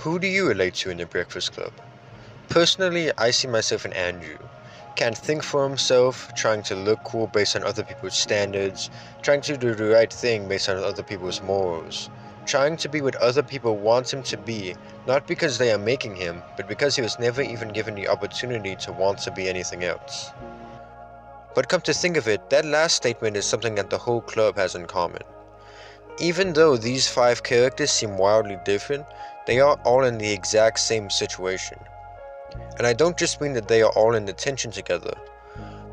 Who do you relate to in the Breakfast Club? Personally, I see myself in Andrew. Can't think for himself, trying to look cool based on other people's standards, trying to do the right thing based on other people's morals, trying to be what other people want him to be, not because they are making him, but because he was never even given the opportunity to want to be anything else. But come to think of it, that last statement is something that the whole club has in common. Even though these five characters seem wildly different, they are all in the exact same situation. And I don't just mean that they are all in detention together,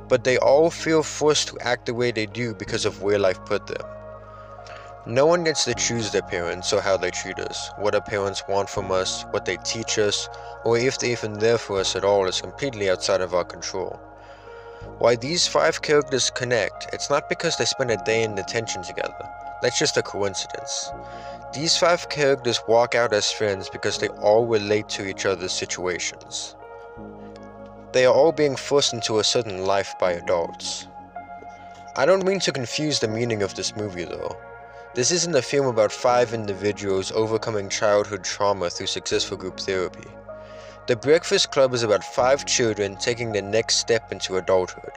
but they all feel forced to act the way they do because of where life put them. No one gets to choose their parents or how they treat us. What our parents want from us, what they teach us, or if they're even there for us at all is completely outside of our control. Why these five characters connect, it's not because they spend a day in detention together. That's just a coincidence. These five characters walk out as friends because they all relate to each other's situations. They are all being forced into a certain life by adults. I don't mean to confuse the meaning of this movie though. This isn't a film about five individuals overcoming childhood trauma through successful group therapy. The Breakfast Club is about five children taking the next step into adulthood.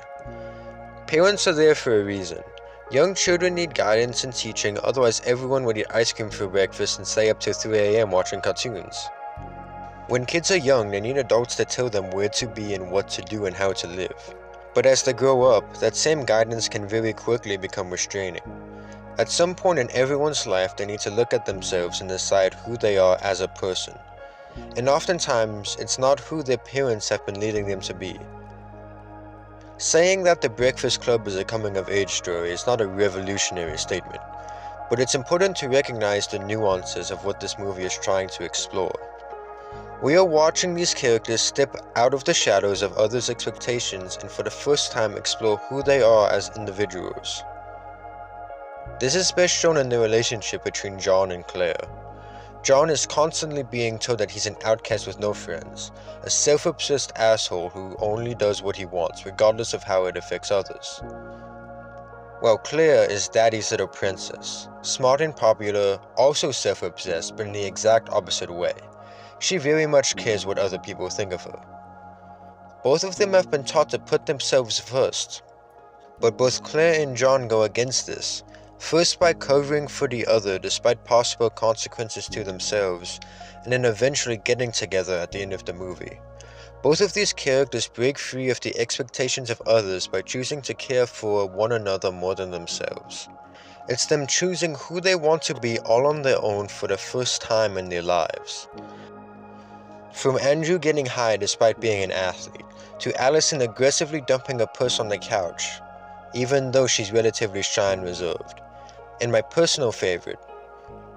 Parents are there for a reason. Young children need guidance and teaching, otherwise everyone would eat ice cream for breakfast and stay up till 3 AM watching cartoons. When kids are young, they need adults that tell them where to be and what to do and how to live. But as they grow up, that same guidance can very quickly become restraining. At some point in everyone's life, they need to look at themselves and decide who they are as a person. And oftentimes, it's not who their parents have been leading them to be. Saying that The Breakfast Club is a coming-of-age story is not a revolutionary statement, but it's important to recognize the nuances of what this movie is trying to explore. We are watching these characters step out of the shadows of others' expectations and for the first time explore who they are as individuals. This is best shown in the relationship between John and Claire. John is constantly being told that he's an outcast with no friends, a self-obsessed asshole who only does what he wants, regardless of how it affects others. While Claire is Daddy's little princess, smart and popular, also self-obsessed, but in the exact opposite way. She very much cares what other people think of her. Both of them have been taught to put themselves first, but both Claire and John go against this. First by covering for the other despite possible consequences to themselves, and then eventually getting together at the end of the movie. Both of these characters break free of the expectations of others by choosing to care for one another more than themselves. It's them choosing who they want to be all on their own for the first time in their lives. From Andrew getting high despite being an athlete, to Allison aggressively dumping a purse on the couch, even though she's relatively shy and reserved. And my personal favorite,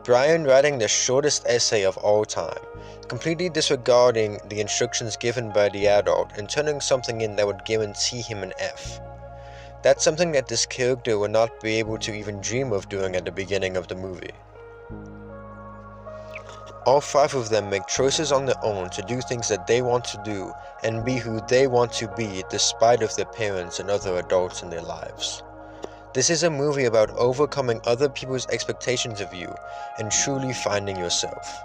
Brian writing the shortest essay of all time, completely disregarding the instructions given by the adult and turning something in that would guarantee him an F. That's something that this character would not be able to even dream of doing at the beginning of the movie. All five of them make choices on their own to do things that they want to do and be who they want to be despite of their parents and other adults in their lives. This is a movie about overcoming other people's expectations of you and truly finding yourself.